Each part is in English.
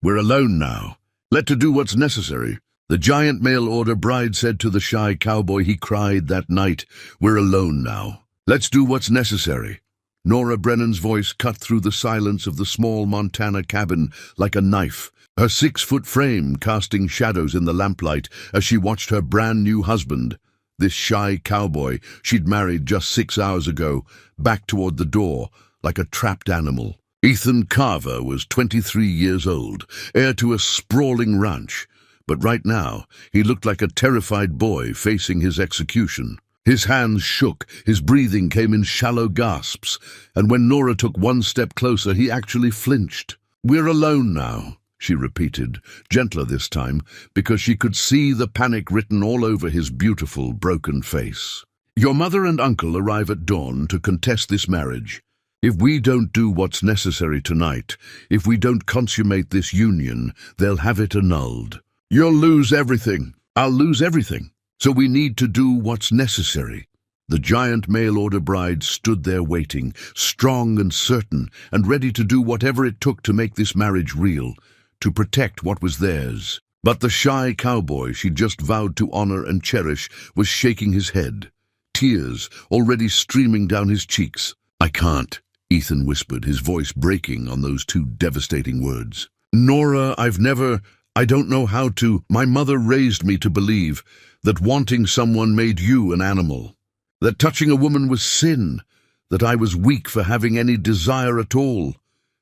We're alone now. Let to do what's necessary. The giant mail-order bride said to the shy cowboy he cried that night, "We're alone now. Let's do what's necessary." Nora Brennan's voice cut through the silence of the small Montana cabin like a knife, her 6-foot frame casting shadows in the lamplight as she watched her brand-new husband, this shy cowboy she'd married just 6 hours ago, back toward the door like a trapped animal. Ethan Carver was 23 years old, heir to a sprawling ranch, but right now he looked like a terrified boy facing his execution. His hands shook, his breathing came in shallow gasps, and when Nora took one step closer, he actually flinched. "We're alone now," she repeated, gentler this time, because she could see the panic written all over his beautiful, broken face. "Your mother and uncle arrive at dawn to contest this marriage. If we don't do what's necessary tonight, if we don't consummate this union, they'll have it annulled. You'll lose everything. I'll lose everything. So we need to do what's necessary." The giant mail-order bride stood there waiting, strong and certain, and ready to do whatever it took to make this marriage real, to protect what was theirs. But the shy cowboy she'd just vowed to honor and cherish was shaking his head, tears already streaming down his cheeks. "I can't," Ethan whispered, his voice breaking on those two devastating words. "Nora, I don't know how to. My mother raised me to believe that wanting someone made you an animal, that touching a woman was sin, that I was weak for having any desire at all."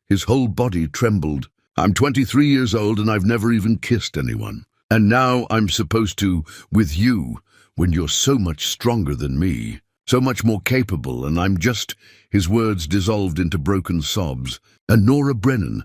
His whole body trembled. "I'm 23 years old and I've never even kissed anyone. And now I'm supposed to, with you, when you're so much stronger than me, so much more capable, and I'm just—" His words dissolved into broken sobs. And Nora Brennan,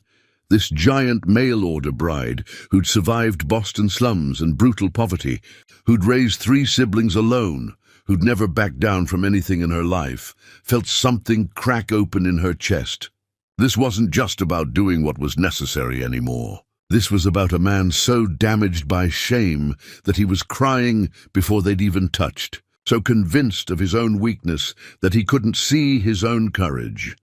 this giant mail-order bride who'd survived Boston slums and brutal poverty, who'd raised 3 siblings alone, who'd never backed down from anything in her life, felt something crack open in her chest. This wasn't just about doing what was necessary anymore. This was about a man so damaged by shame that he was crying before they'd even touched, so convinced of his own weakness that he couldn't see his own courage.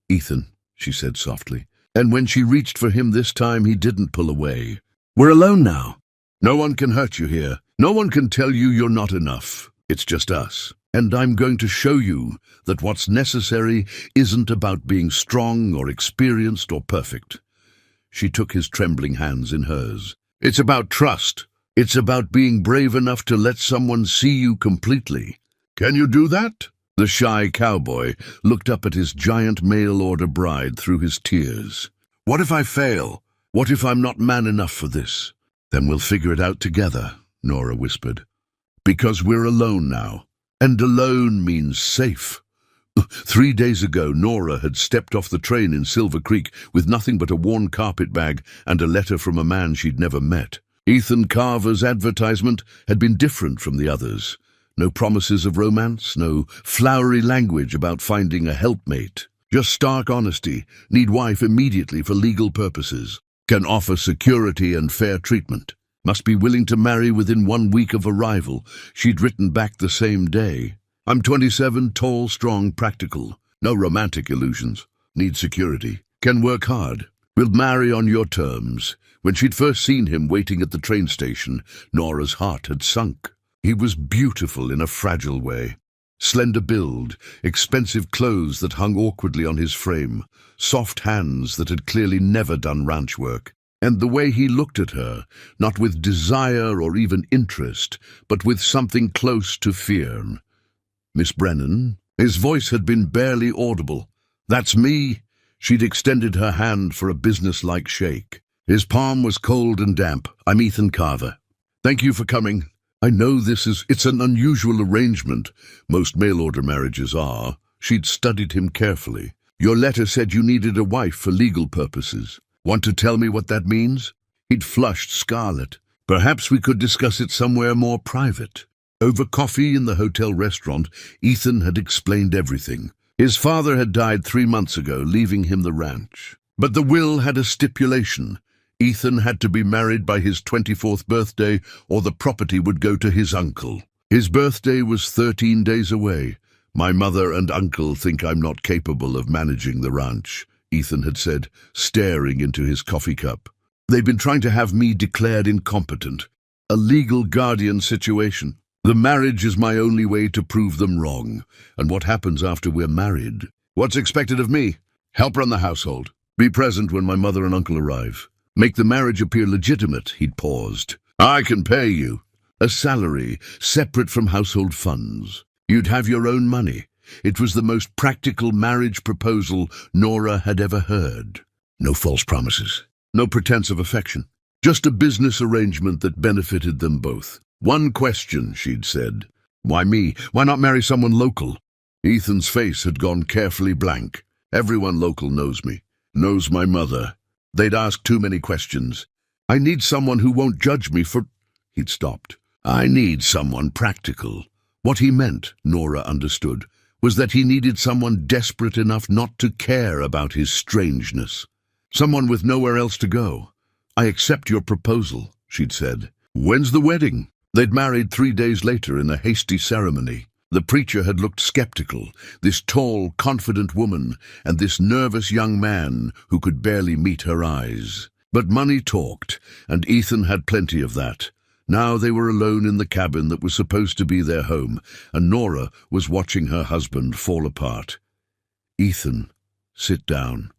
"Ethan," she said softly, and when she reached for him this time, he didn't pull away. "We're alone now. No one can hurt you here. No one can tell you you're not enough. It's just us. And I'm going to show you that what's necessary isn't about being strong or experienced or perfect." She took his trembling hands in hers. "It's about trust. It's about being brave enough to let someone see you completely. Can you do that?" The shy cowboy looked up at his giant mail-order bride through his tears. "What if I fail? What if I'm not man enough for this?" "Then we'll figure it out together," Nora whispered. "Because we're alone now. And alone means safe." 3 days ago, Nora had stepped off the train in Silver Creek with nothing but a worn carpet bag and a letter from a man she'd never met. Ethan Carver's advertisement had been different from the others. No promises of romance, no flowery language about finding a helpmate. Just stark honesty, need wife immediately for legal purposes. Can offer security and fair treatment. Must be willing to marry within 1 week of arrival. She'd written back the same day. "I'm 27, tall, strong, practical. No romantic illusions. Need security. Can work hard. We'll marry on your terms." When she'd first seen him waiting at the train station, Nora's heart had sunk. He was beautiful in a fragile way. Slender build, expensive clothes that hung awkwardly on his frame, soft hands that had clearly never done ranch work. And the way he looked at her, not with desire or even interest, but with something close to fear. "Miss Brennan?" His voice had been barely audible. "That's me." She'd extended her hand for a business-like shake. His palm was cold and damp. "I'm Ethan Carver. Thank you for coming. I know it's an unusual arrangement. Most mail-order marriages are." She'd studied him carefully. "Your letter said you needed a wife for legal purposes. Want to tell me what that means?" He'd flushed scarlet. "Perhaps we could discuss it somewhere more private." Over coffee in the hotel restaurant, Ethan had explained everything. His father had died 3 months ago, leaving him the ranch. But the will had a stipulation. Ethan had to be married by his 24th birthday, or the property would go to his uncle. His birthday was 13 days away. "My mother and uncle think I'm not capable of managing the ranch," Ethan had said, staring into his coffee cup. They've been trying to have me declared incompetent. A legal guardian situation. The marriage is my only way to prove them wrong. And what happens after we're married? What's expected of me? Help run the household. Be present when my mother and uncle arrive. Make the marriage appear legitimate, he'd paused. I can pay you. A salary, separate from household funds. You'd have your own money. It was the most practical marriage proposal Nora had ever heard. No false promises. No pretense of affection. Just a business arrangement that benefited them both. One question, she'd said. Why me? Why not marry someone local? Ethan's face had gone carefully blank. Everyone local knows me. Knows my mother. They'd ask too many questions. I need someone who won't judge me for... He'd stopped. I need someone practical. What he meant, Nora understood, was that he needed someone desperate enough not to care about his strangeness. Someone with nowhere else to go. I accept your proposal, she'd said. When's the wedding? They'd married 3 days later in a hasty ceremony. The preacher had looked skeptical, this tall, confident woman, and this nervous young man who could barely meet her eyes. But money talked, and Ethan had plenty of that. Now they were alone in the cabin that was supposed to be their home, and Nora was watching her husband fall apart. Ethan, sit down,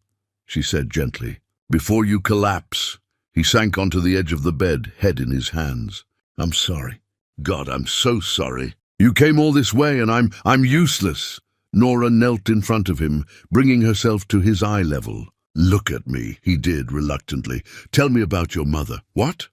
she said gently. Before you collapse. He sank onto the edge of the bed, head in his hands. I'm sorry. God, I'm so sorry. You came all this way and I'm useless. Nora knelt in front of him, bringing herself to his eye level. Look at me, he did reluctantly. Tell me about your mother. What?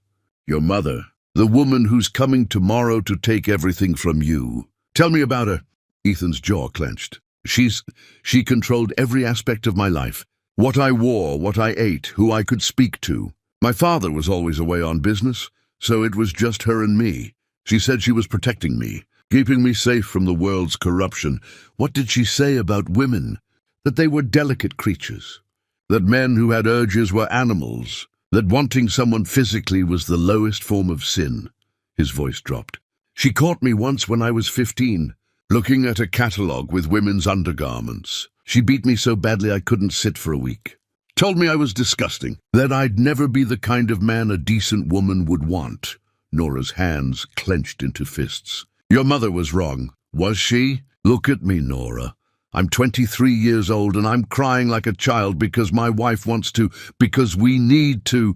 Your mother. The woman who's coming tomorrow to take everything from you. Tell me about her. Ethan's jaw clenched. She controlled every aspect of my life. What I wore, what I ate, who I could speak to. My father was always away on business, so it was just her and me. She said she was protecting me, keeping me safe from the world's corruption. What did she say about women? That they were delicate creatures. That men who had urges were animals. That wanting someone physically was the lowest form of sin. His voice dropped. She caught me once when I was 15, looking at a catalogue with women's undergarments. She beat me so badly I couldn't sit for a week. Told me I was disgusting, that I'd never be the kind of man a decent woman would want. Nora's hands clenched into fists. Your mother was wrong, was she? Look at me, Nora. I'm 23 years old and I'm crying like a child because my wife wants to, because we need to.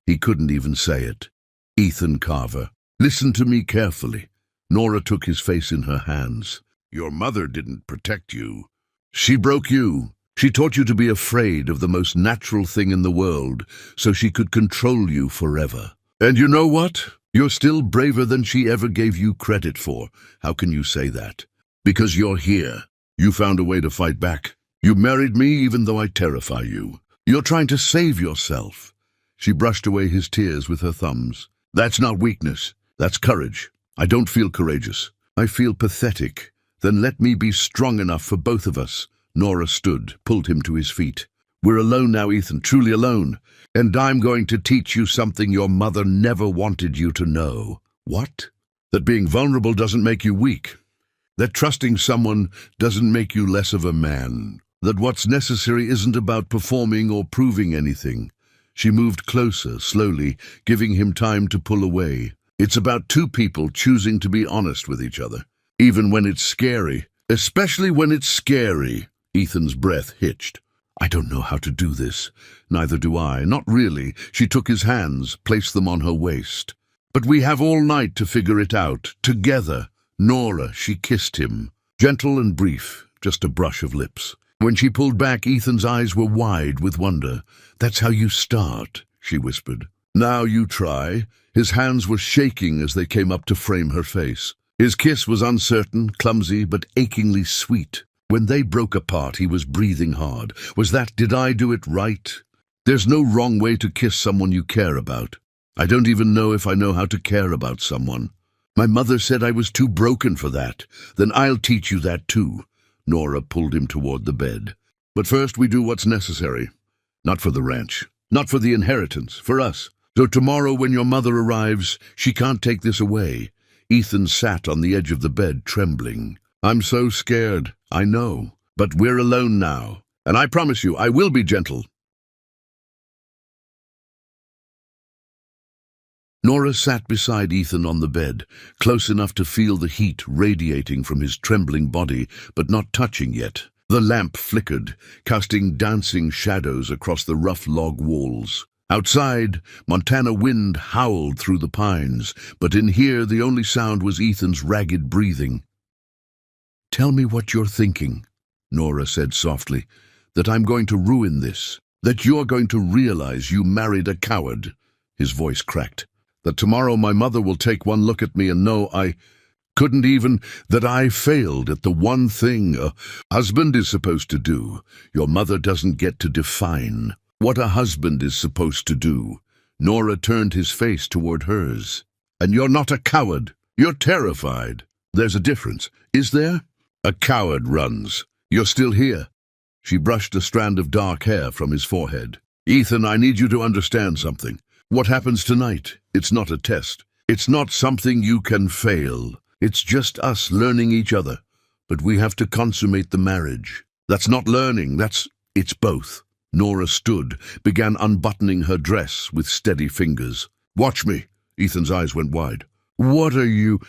He couldn't even say it. Ethan Carver, listen to me carefully. Nora took his face in her hands. Your mother didn't protect you. She broke you. She taught you to be afraid of the most natural thing in the world, so she could control you forever. And you know what? You're still braver than she ever gave you credit for. How can you say that? Because you're here. You found a way to fight back. You married me even though I terrify you. You're trying to save yourself. She brushed away his tears with her thumbs. That's not weakness. That's courage. I don't feel courageous. I feel pathetic. Then let me be strong enough for both of us. Nora stood, pulled him to his feet. We're alone now, Ethan, truly alone. And I'm going to teach you something your mother never wanted you to know. What? That being vulnerable doesn't make you weak. That trusting someone doesn't make you less of a man. That what's necessary isn't about performing or proving anything. She moved closer, slowly, giving him time to pull away. It's about two people choosing to be honest with each other, even when it's scary. Especially when it's scary. Ethan's breath hitched. I don't know how to do this. Neither do I. Not really. She took his hands, placed them on her waist. But we have all night to figure it out, together. Nora, she kissed him. Gentle and brief, just a brush of lips. When she pulled back, Ethan's eyes were wide with wonder. That's how you start, she whispered. Now you try. His hands were shaking as they came up to frame her face. His kiss was uncertain, clumsy, but achingly sweet. When they broke apart, he was breathing hard. Did I do it right? There's no wrong way to kiss someone you care about. I don't even know if I know how to care about someone. My mother said I was too broken for that. Then I'll teach you that too. Nora pulled him toward the bed. But first we do what's necessary. Not for the ranch. Not for the inheritance. For us. So tomorrow when your mother arrives, she can't take this away. Ethan sat on the edge of the bed, trembling. I'm so scared. I know. But we're alone now. And I promise you, I will be gentle. Nora sat beside Ethan on the bed, close enough to feel the heat radiating from his trembling body, but not touching yet. The lamp flickered, casting dancing shadows across the rough log walls. Outside, Montana wind howled through the pines, but in here the only sound was Ethan's ragged breathing. "Tell me what you're thinking," Nora said softly, "that I'm going to ruin this, that you're going to realize you married a coward." His voice cracked. "That tomorrow my mother will take one look at me and know I couldn't even, that I failed at the one thing a husband is supposed to do. Your mother doesn't get to define what a husband is supposed to do." Nora turned his face toward hers. "And you're not a coward. You're terrified. There's a difference, is there? A coward runs. You're still here." She brushed a strand of dark hair from his forehead. "Ethan, I need you to understand something. What happens tonight, it's not a test. It's not something you can fail. It's just us learning each other. But we have to consummate the marriage. That's not learning, it's both." Nora stood, began unbuttoning her dress with steady fingers. "Watch me." Ethan's eyes went wide. "What are you—"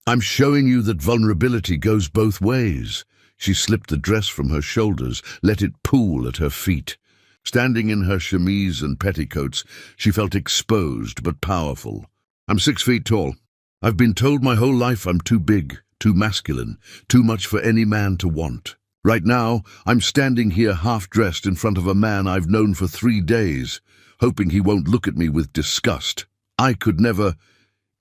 "I'm showing you that vulnerability goes both ways." She slipped the dress from her shoulders, let it pool at her feet. Standing in her chemise and petticoats, she felt exposed but powerful. "I'm 6 feet tall. I've been told my whole life I'm too big, too masculine, too much for any man to want. Right now, I'm standing here half-dressed in front of a man I've known for 3 days, hoping he won't look at me with disgust. I could never—"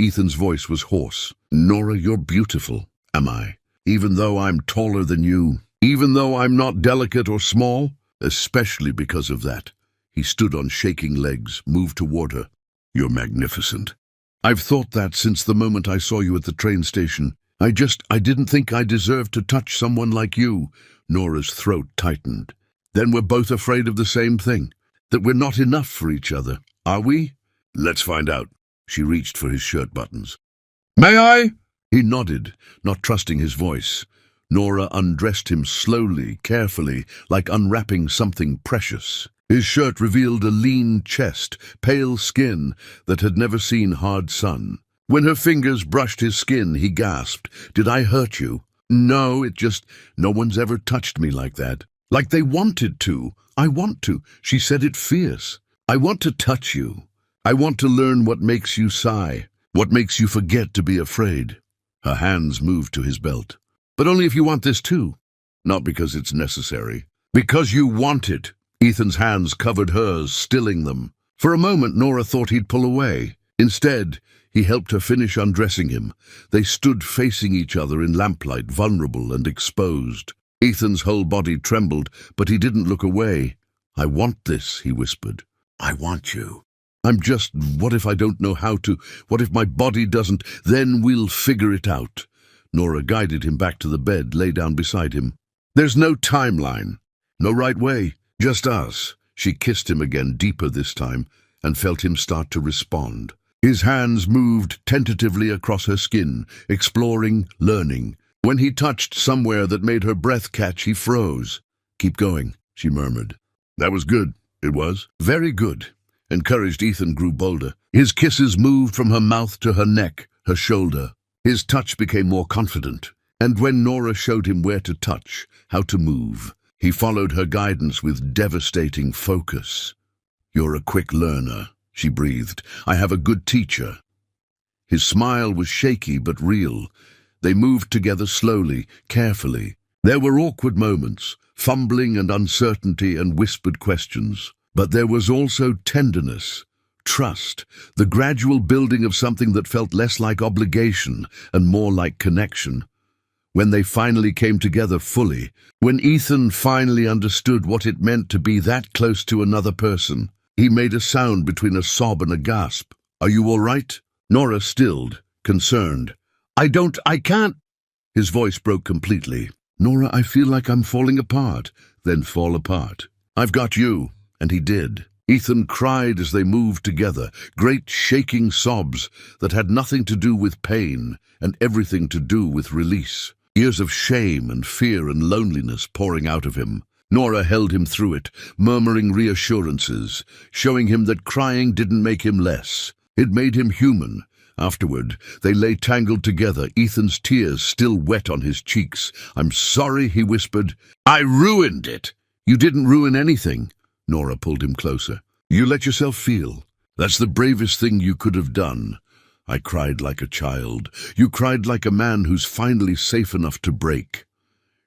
Ethan's voice was hoarse. "Nora, you're beautiful, am I? Even though I'm taller than you, even though I'm not delicate or small, especially because of that." He stood on shaking legs, moved toward her. "You're magnificent. I've thought that since the moment I saw you at the train station. I didn't think I deserved to touch someone like you." Nora's throat tightened. "Then we're both afraid of the same thing, that we're not enough for each other, are we?" "Let's find out." She reached for his shirt buttons. "May I?" He nodded, not trusting his voice. Nora undressed him slowly, carefully, like unwrapping something precious. His shirt revealed a lean chest, pale skin that had never seen hard sun. When her fingers brushed his skin, he gasped, "Did I hurt you?" "No, no one's ever touched me like that. Like they wanted to. I want to." She said it fierce. "I want to touch you. I want to learn what makes you sigh, what makes you forget to be afraid." Her hands moved to his belt. "But only if you want this too. Not because it's necessary. Because you want it." Ethan's hands covered hers, stilling them. For a moment, Nora thought he'd pull away. Instead, he helped her finish undressing him. They stood facing each other in lamplight, vulnerable and exposed. Ethan's whole body trembled, but he didn't look away. "I want this," he whispered. "I want you. What if I don't know how to? What if my body doesn't? Then we'll figure it out." Nora guided him back to the bed, lay down beside him. "There's no timeline, no right way, just us." She kissed him again, deeper this time, and felt him start to respond. His hands moved tentatively across her skin, exploring, learning. When he touched somewhere that made her breath catch, he froze. "Keep going," she murmured. "That was good." "It was? Very good." Encouraged, Ethan grew bolder. His kisses moved from her mouth to her neck, her shoulder. His touch became more confident. And when Nora showed him where to touch, how to move, he followed her guidance with devastating focus. "You're a quick learner," she breathed. "I have a good teacher." His smile was shaky but real. They moved together slowly, carefully. There were awkward moments, fumbling and uncertainty and whispered questions. But there was also tenderness, trust, the gradual building of something that felt less like obligation and more like connection. When they finally came together fully, when Ethan finally understood what it meant to be that close to another person, he made a sound between a sob and a gasp. "Are you all right?" Nora stilled, concerned. I can't." His voice broke completely. "Nora, I feel like I'm falling apart." "Then fall apart. I've got you." And he did. Ethan cried as they moved together, great shaking sobs that had nothing to do with pain and everything to do with release. Years of shame and fear and loneliness pouring out of him. Nora held him through it, murmuring reassurances, showing him that crying didn't make him less. It made him human. Afterward, they lay tangled together, Ethan's tears still wet on his cheeks. "I'm sorry," he whispered. "I ruined it." "You didn't ruin anything." Nora pulled him closer. "You let yourself feel. That's the bravest thing you could have done." "I cried like a child. You cried like a man who's finally safe enough to break."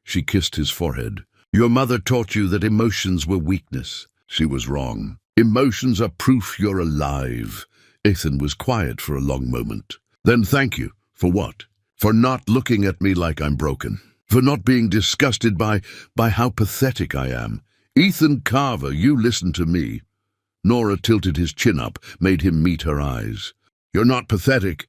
She kissed his forehead. "Your mother taught you that emotions were weakness." She was wrong. Emotions are proof you're alive. Ethan was quiet for a long moment. "Then thank you. For what?" "For not looking at me like I'm broken. For not being disgusted by how pathetic I am." "Ethan Carver, you listen to me." Nora tilted his chin up, made him meet her eyes. "You're not pathetic.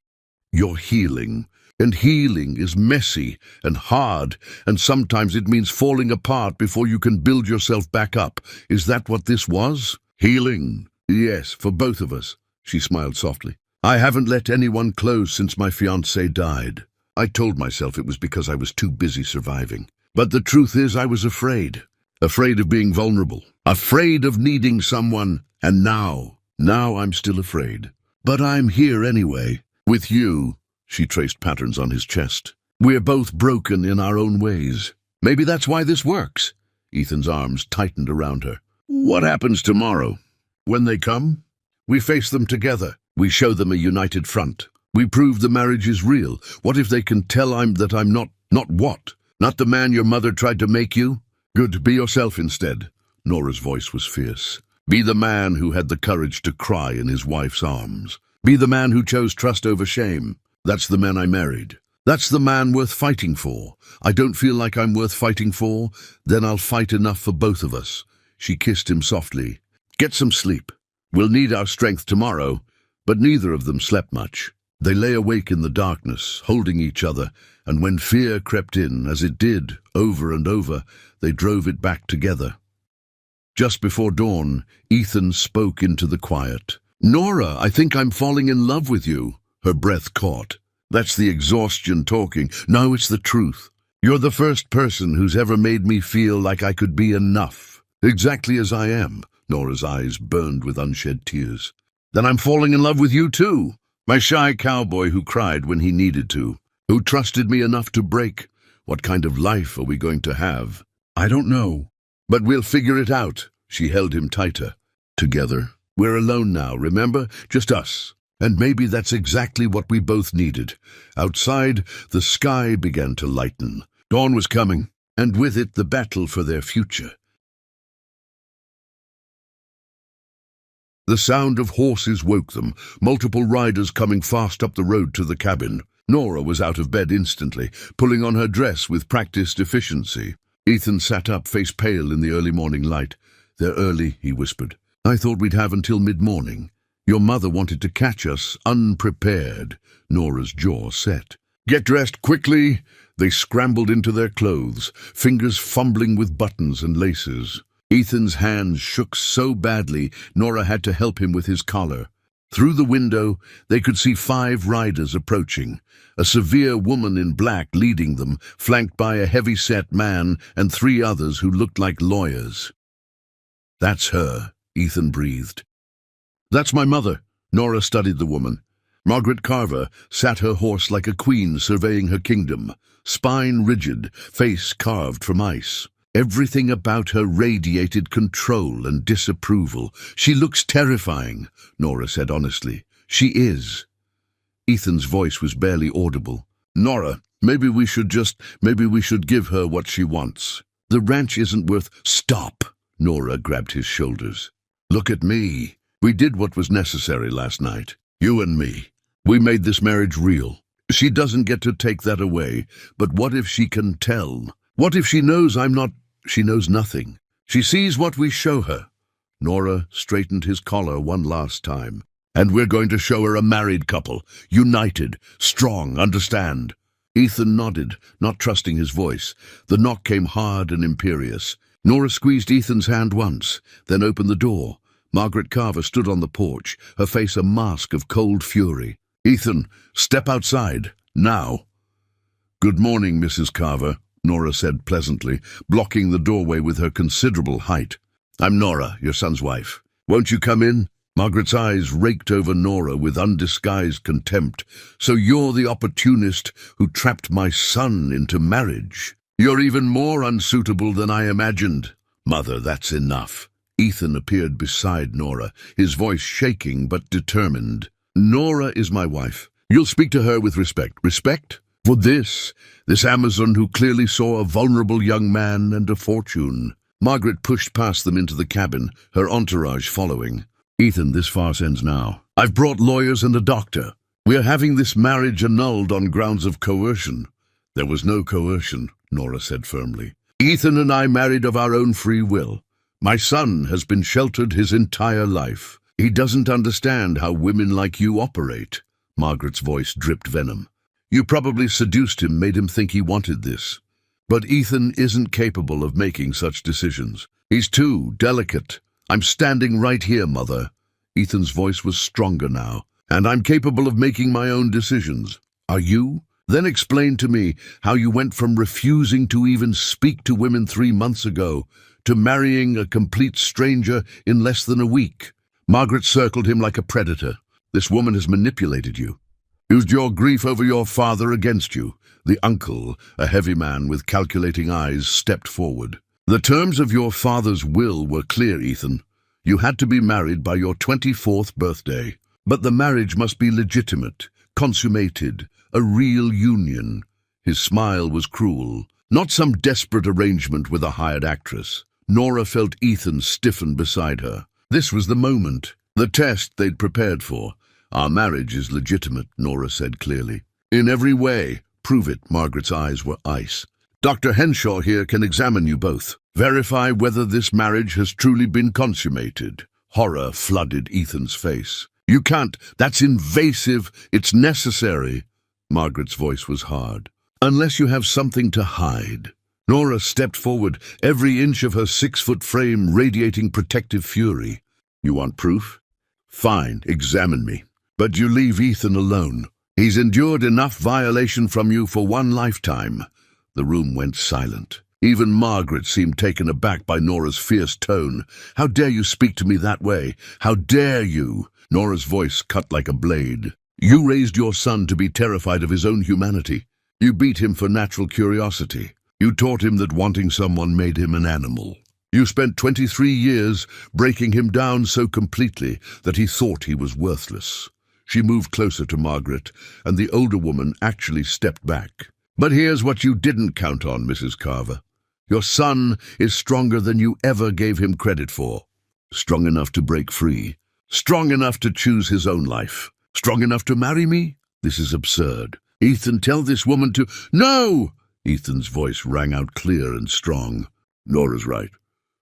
You're healing. And healing is messy and hard, and sometimes it means falling apart before you can build yourself back up. Is that what this was? Healing?" "Yes, for both of us." She smiled softly. "I haven't let anyone close since my fiancé died. I told myself it was because I was too busy surviving. But the truth is I was afraid. Afraid of being vulnerable. Afraid of needing someone. And now I'm still afraid. But I'm here anyway. With you." She traced patterns on his chest. "We're both broken in our own ways. Maybe that's why this works." Ethan's arms tightened around her. "What happens tomorrow? When they come? We face them together. We show them a united front. We prove the marriage is real. What if they can tell that I'm not what? Not the man your mother tried to make you? Good, be yourself instead." Nora's voice was fierce. "Be the man who had the courage to cry in his wife's arms. Be the man who chose trust over shame. That's the man I married. That's the man worth fighting for. I don't feel like I'm worth fighting for. Then I'll fight enough for both of us." She kissed him softly. "Get some sleep. We'll need our strength tomorrow." But neither of them slept much. They lay awake in the darkness, holding each other, and when fear crept in, as it did, over and over, they drove it back together. Just before dawn, Ethan spoke into the quiet. "Nora, I think I'm falling in love with you." Her breath caught. "That's the exhaustion talking. No, it's the truth. You're the first person who's ever made me feel like I could be enough. Exactly as I am." Nora's eyes burned with unshed tears. "Then I'm falling in love with you too. My shy cowboy who cried when he needed to. Who trusted me enough to break. What kind of life are we going to have? I don't know. But we'll figure it out." She held him tighter. "Together. We're alone now, remember? Just us. And maybe that's exactly what we both needed." Outside, the sky began to lighten. Dawn was coming, and with it the battle for their future. The sound of horses woke them, multiple riders coming fast up the road to the cabin. Nora was out of bed instantly, pulling on her dress with practiced efficiency. Ethan sat up, face pale in the early morning light. "They're early," he whispered. "I thought we'd have until mid-morning. Your mother wanted to catch us unprepared." Nora's jaw set. "Get dressed quickly." They scrambled into their clothes, fingers fumbling with buttons and laces. Ethan's hands shook so badly, Nora had to help him with his collar. Through the window, they could see 5 riders approaching, a severe woman in black leading them, flanked by a heavy-set man and 3 others who looked like lawyers. "That's her," Ethan breathed. "That's my mother." Nora studied the woman. Margaret Carver sat her horse like a queen surveying her kingdom, spine rigid, face carved from ice. Everything about her radiated control and disapproval. "She looks terrifying," Nora said honestly. "She is." Ethan's voice was barely audible. "Nora, maybe we should give her what she wants. The ranch isn't worth—" "Stop!" Nora grabbed his shoulders. "Look at me. We did what was necessary last night. You and me. We made this marriage real. She doesn't get to take that away. But what if she can tell? What if she knows I'm not—" "She knows nothing. She sees what we show her." Nora straightened his collar one last time. "And we're going to show her a married couple. United. Strong. Understand?" Ethan nodded, not trusting his voice. The knock came hard and imperious. Nora squeezed Ethan's hand once, then opened the door. Margaret Carver stood on the porch, her face a mask of cold fury. "Ethan, step outside. Now." "Good morning, Mrs. Carver," Nora said pleasantly, blocking the doorway with her considerable height. "I'm Nora, your son's wife. Won't you come in?" Margaret's eyes raked over Nora with undisguised contempt. So you're the opportunist who trapped my son into marriage. You're even more unsuitable than I imagined. Mother, that's enough. Ethan appeared beside Nora, his voice shaking but determined. Nora is my wife. You'll speak to her with respect. Respect? For this Amazon who clearly saw a vulnerable young man and a fortune. Margaret pushed past them into the cabin, her entourage following. Ethan, this farce ends now. I've brought lawyers and a doctor. We're having this marriage annulled on grounds of coercion. There was no coercion, Nora said firmly. Ethan and I married of our own free will. My son has been sheltered his entire life. He doesn't understand how women like you operate. Margaret's voice dripped venom. You probably seduced him, made him think he wanted this. But Ethan isn't capable of making such decisions. He's too delicate. I'm standing right here, Mother. Ethan's voice was stronger now. And I'm capable of making my own decisions. Are you? Then explain to me how you went from refusing to even speak to women 3 months ago to marrying a complete stranger in less than a week. Margaret circled him like a predator. This woman has manipulated you. Used your grief over your father against you. The uncle, a heavy man with calculating eyes, stepped forward. The terms of your father's will were clear, Ethan. You had to be married by your 24th birthday. But the marriage must be legitimate, consummated, a real union. His smile was cruel, not some desperate arrangement with a hired actress. Nora felt Ethan stiffen beside her. This was the moment, the test they'd prepared for. Our marriage is legitimate, Nora said clearly. In every way. Prove it. Margaret's eyes were ice. Dr. Henshaw here can examine you both. Verify whether this marriage has truly been consummated. Horror flooded Ethan's face. You can't. That's invasive. It's necessary. Margaret's voice was hard. Unless you have something to hide. Nora stepped forward, every inch of her 6-foot frame radiating protective fury. You want proof? Fine, examine me. But you leave Ethan alone. He's endured enough violation from you for one lifetime. The room went silent. Even Margaret seemed taken aback by Nora's fierce tone. How dare you speak to me that way? How dare you? Nora's voice cut like a blade. You raised your son to be terrified of his own humanity. You beat him for natural curiosity. You taught him that wanting someone made him an animal. You spent 23 years breaking him down so completely that he thought he was worthless. She moved closer to Margaret, and the older woman actually stepped back. But here's what you didn't count on, Mrs. Carver. Your son is stronger than you ever gave him credit for. Strong enough to break free. Strong enough to choose his own life. Strong enough to marry me? This is absurd. Ethan, tell this woman to— No! Ethan's voice rang out clear and strong. Nora's right.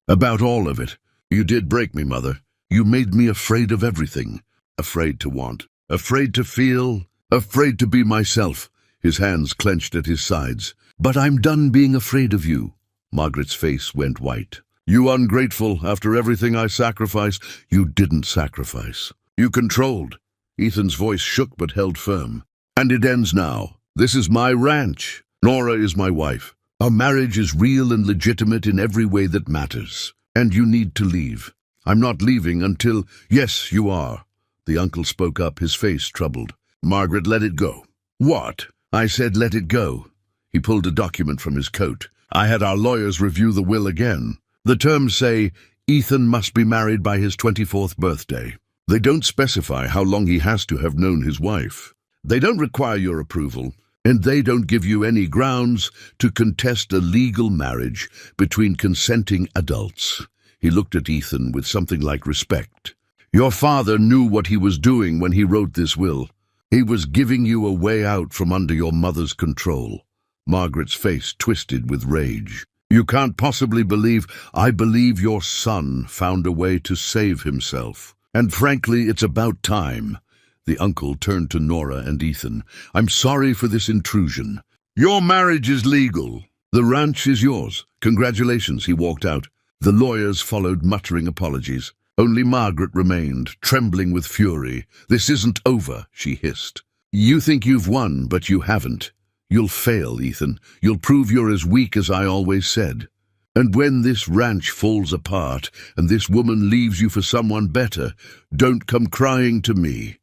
About all of it. You did break me, Mother. You made me afraid of everything. Afraid to want. Afraid to feel. Afraid to be myself. His hands clenched at his sides. But I'm done being afraid of you. Margaret's face went white. You ungrateful, after everything I sacrificed. You didn't sacrifice. You controlled. Ethan's voice shook but held firm. And it ends now. This is my ranch. Nora is my wife. Our marriage is real and legitimate in every way that matters. And you need to leave. I'm not leaving until— Yes, you are. The uncle spoke up, his face troubled. Margaret, let it go. What? I said let it go. He pulled a document from his coat. I had our lawyers review the will again. The terms say Ethan must be married by his 24th birthday. They don't specify how long he has to have known his wife. They don't require your approval, and they don't give you any grounds to contest a legal marriage between consenting adults. He looked at Ethan with something like respect. Your father knew what he was doing when he wrote this will. He was giving you a way out from under your mother's control. Margaret's face twisted with rage. You can't possibly believe— I believe your son found a way to save himself. And frankly, it's about time. The uncle turned to Nora and Ethan. I'm sorry for this intrusion. Your marriage is legal. The ranch is yours. Congratulations, he walked out. The lawyers followed, muttering apologies. Only Margaret remained, trembling with fury. This isn't over, she hissed. You think you've won, but you haven't. You'll fail, Ethan. You'll prove you're as weak as I always said. And when this ranch falls apart and this woman leaves you for someone better, don't come crying to me."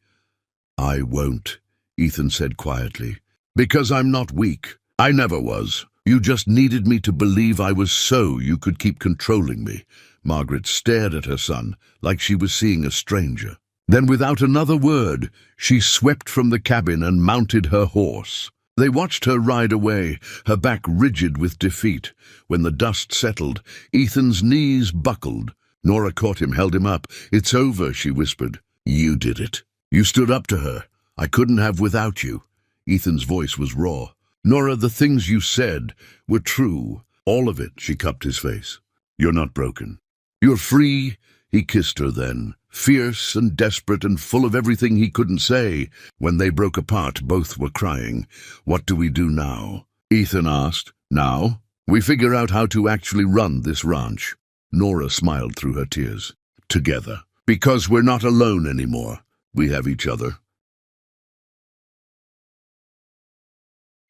"I won't," Ethan said quietly. "Because I'm not weak. I never was. You just needed me to believe I was so you could keep controlling me." Margaret stared at her son like she was seeing a stranger. Then, without another word, she swept from the cabin and mounted her horse. They watched her ride away, her back rigid with defeat. When the dust settled, Ethan's knees buckled. Nora caught him, held him up. "It's over," she whispered. "You did it. You stood up to her. I couldn't have without you." Ethan's voice was raw. "Nora, the things you said were true. All of it." She cupped his face. "You're not broken. You're free." He kissed her then, fierce and desperate and full of everything he couldn't say. When they broke apart, both were crying. "What do we do now?" Ethan asked. "Now? We figure out how to actually run this ranch." Nora smiled through her tears. "Together. Because we're not alone anymore. We have each other."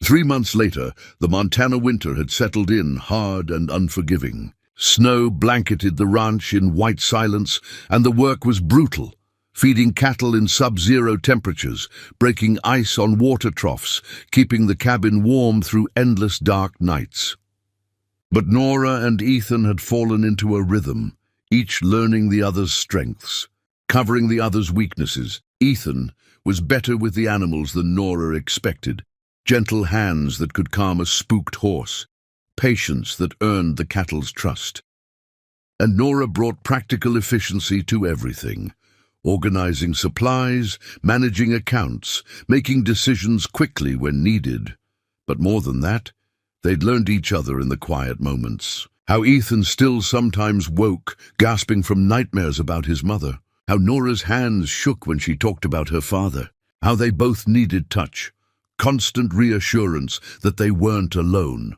3 months later, the Montana winter had settled in, hard and unforgiving. Snow blanketed the ranch in white silence, and the work was brutal, feeding cattle in sub-zero temperatures, breaking ice on water troughs, keeping the cabin warm through endless dark nights. But Nora and Ethan had fallen into a rhythm, each learning the other's strengths, covering the other's weaknesses. Ethan was better with the animals than Nora expected. Gentle hands that could calm a spooked horse, patience that earned the cattle's trust. And Nora brought practical efficiency to everything, organizing supplies, managing accounts, making decisions quickly when needed. But more than that, they'd learned each other in the quiet moments. How Ethan still sometimes woke, gasping from nightmares about his mother. How Nora's hands shook when she talked about her father. How they both needed touch, constant reassurance that they weren't alone.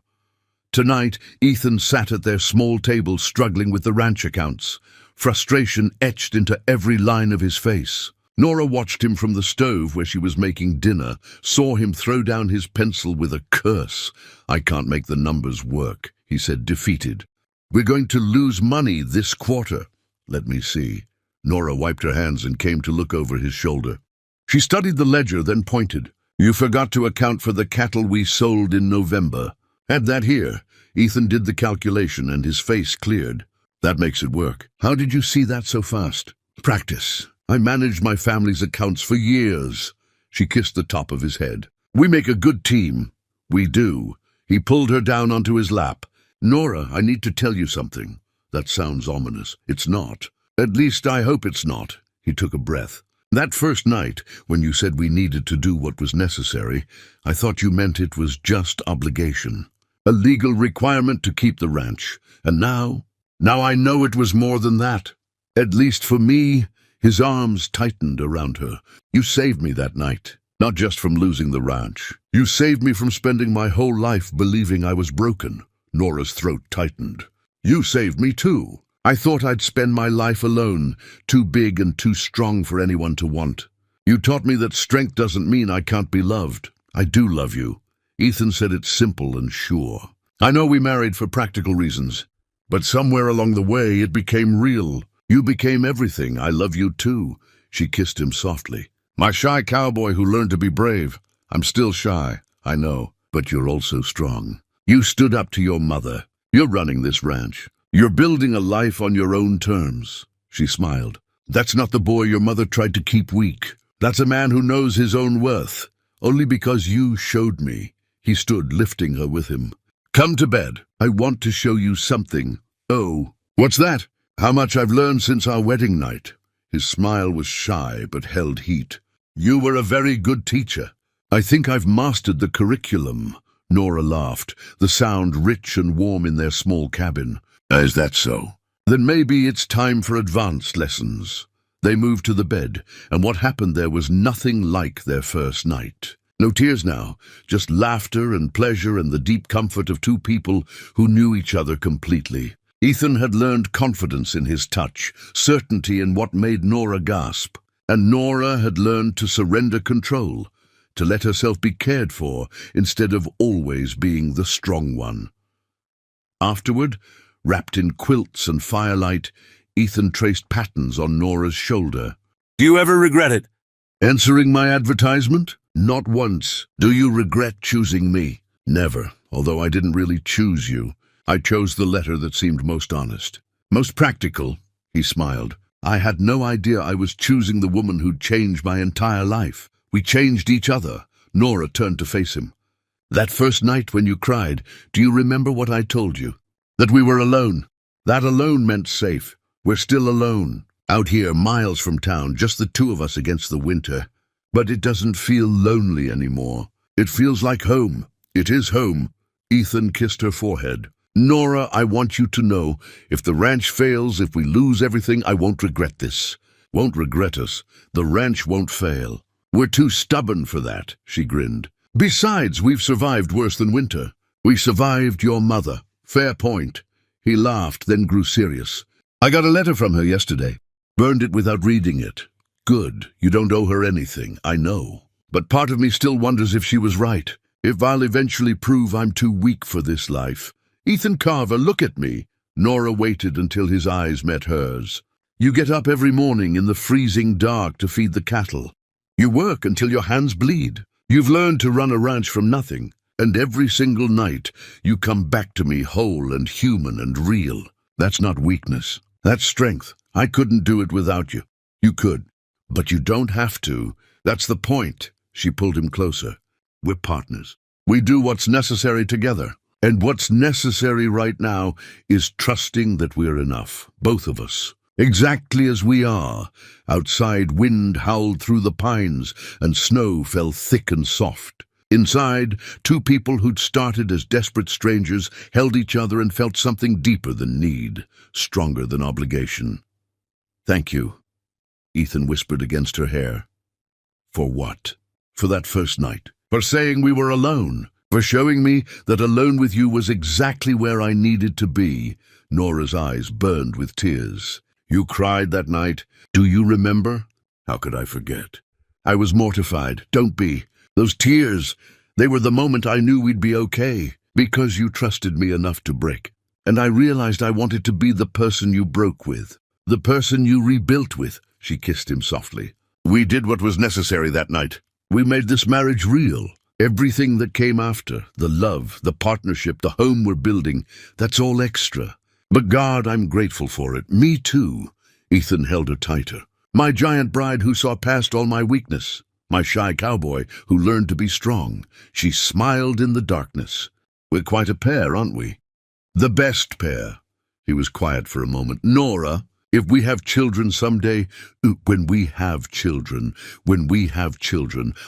Tonight, Ethan sat at their small table struggling with the ranch accounts, frustration etched into every line of his face. Nora watched him from the stove where she was making dinner, saw him throw down his pencil with a curse. "I can't make the numbers work," he said, defeated. "We're going to lose money this quarter." "Let me see." Nora wiped her hands and came to look over his shoulder. She studied the ledger, then pointed. "You forgot to account for the cattle we sold in November." "Add that here." Ethan did the calculation and his face cleared. "That makes it work." "How did you see that so fast?" "Practice. I managed my family's accounts for years." She kissed the top of his head. "We make a good team." "We do." He pulled her down onto his lap. "Nora, I need to tell you something." "That sounds ominous." "It's not. At least I hope it's not." He took a breath. "That first night, when you said we needed to do what was necessary, I thought you meant it was just obligation. A legal requirement to keep the ranch. And now I know it was more than that. At least for me." His arms tightened around her. "You saved me that night. Not just from losing the ranch. You saved me from spending my whole life believing I was broken." Nora's throat tightened. "You saved me too. I thought I'd spend my life alone, too big and too strong for anyone to want. You taught me that strength doesn't mean I can't be loved. I do love you." Ethan said it simple and sure. "I know we married for practical reasons, but somewhere along the way it became real. You became everything. I love you too." She kissed him softly. "My shy cowboy who learned to be brave. I'm still shy, I know, but you're also strong. You stood up to your mother. You're running this ranch. You're building a life on your own terms." She smiled. "That's not the boy your mother tried to keep weak. That's a man who knows his own worth. Only because you showed me." He stood, lifting her with him. "Come to bed. I want to show you something." "Oh, what's that?" "How much I've learned since our wedding night." His smile was shy but held heat. "You were a very good teacher." "I think I've mastered the curriculum." Nora laughed, the sound rich and warm in their small cabin. "Is that so? Then maybe it's time for advanced lessons." They moved to the bed, and what happened there was nothing like their first night. No tears now, just laughter and pleasure and the deep comfort of two people who knew each other completely. Ethan had learned confidence in his touch, certainty in what made Nora gasp. And Nora had learned to surrender control, to let herself be cared for instead of always being the strong one. Afterward, Wrapped in quilts and firelight, Ethan traced patterns on Nora's shoulder. Do you ever regret it? Answering my advertisement? Not once. Do you regret choosing me? Never, although I didn't really choose you. I chose the letter that seemed most honest. Most practical, he smiled. I had no idea I was choosing the woman who'd changed my entire life. We changed each other. Nora turned to face him. That first night when you cried, do you remember what I told you? That we were alone. That alone meant safe. We're still alone. Out here, miles from town, just the two of us against the winter. But it doesn't feel lonely anymore. It feels like home. It is home. Ethan kissed her forehead. Nora, I want you to know, if the ranch fails, if we lose everything, I won't regret this. Won't regret us. The ranch won't fail. We're too stubborn for that, she grinned. Besides, we've survived worse than winter. We survived your mother. Fair point. He laughed, then grew serious. I got a letter from her yesterday. Burned it without reading it. Good. You don't owe her anything, I know. But part of me still wonders if she was right. If I'll eventually prove I'm too weak for this life. Ethan Carver, look at me. Nora waited until his eyes met hers. You get up every morning in the freezing dark to feed the cattle. You work until your hands bleed. You've learned to run a ranch from nothing. And every single night, you come back to me whole and human and real. That's not weakness. That's strength. I couldn't do it without you. You could. But you don't have to. That's the point. She pulled him closer. We're partners. We do what's necessary together. And what's necessary right now is trusting that we're enough, both of us. Exactly as we are. Outside, wind howled through the pines, and snow fell thick and soft. Inside, two people who'd started as desperate strangers held each other and felt something deeper than need, stronger than obligation. Thank you, Ethan whispered against her hair. For what? For that first night. For saying we were alone. For showing me that alone with you was exactly where I needed to be. Nora's eyes burned with tears. You cried that night. Do you remember? How could I forget? I was mortified. Don't be. Those tears, they were the moment I knew we'd be okay, because you trusted me enough to break. And I realized I wanted to be the person you broke with, the person you rebuilt with. She kissed him softly. We did what was necessary that night. We made this marriage real. Everything that came after, the love, the partnership, the home we're building, that's all extra. But God, I'm grateful for it. Me too. Ethan held her tighter. My giant bride who saw past all my weakness. My shy cowboy who learned to be strong. She smiled in the darkness. We're quite a pair, aren't we? The best pair. He was quiet for a moment. Nora, if we have children someday, when we have children,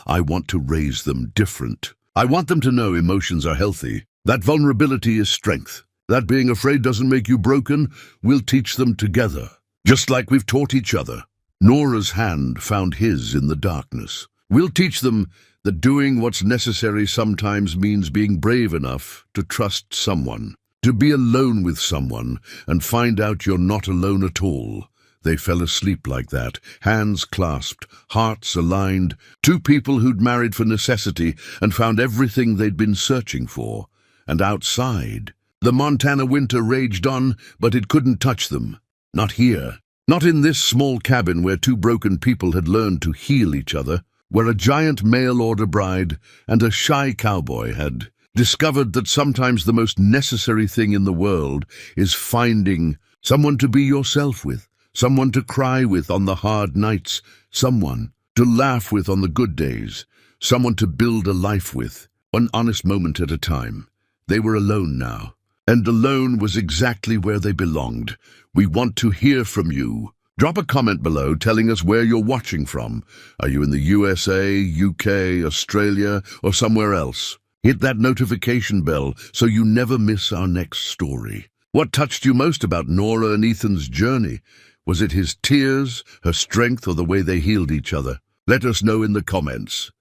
I want to raise them different. I want them to know emotions are healthy. That vulnerability is strength. That being afraid doesn't make you broken. We'll teach them together, just like we've taught each other. Nora's hand found his in the darkness. We'll teach them that doing what's necessary sometimes means being brave enough to trust someone, to be alone with someone and find out you're not alone at all. They fell asleep like that, hands clasped, hearts aligned, two people who'd married for necessity and found everything they'd been searching for. And outside, the Montana winter raged on, but it couldn't touch them. Not here. Not in this small cabin where two broken people had learned to heal each other, where a giant mail-order bride and a shy cowboy had discovered that sometimes the most necessary thing in the world is finding someone to be yourself with, someone to cry with on the hard nights, someone to laugh with on the good days, someone to build a life with, one honest moment at a time. They were alone now, and alone was exactly where they belonged. We want to hear from you. Drop a comment below telling us where you're watching from. Are you in the USA, UK, Australia, or somewhere else? Hit that notification bell so you never miss our next story. What touched you most about Nora and Ethan's journey? Was it his tears, her strength, or the way they healed each other? Let us know in the comments.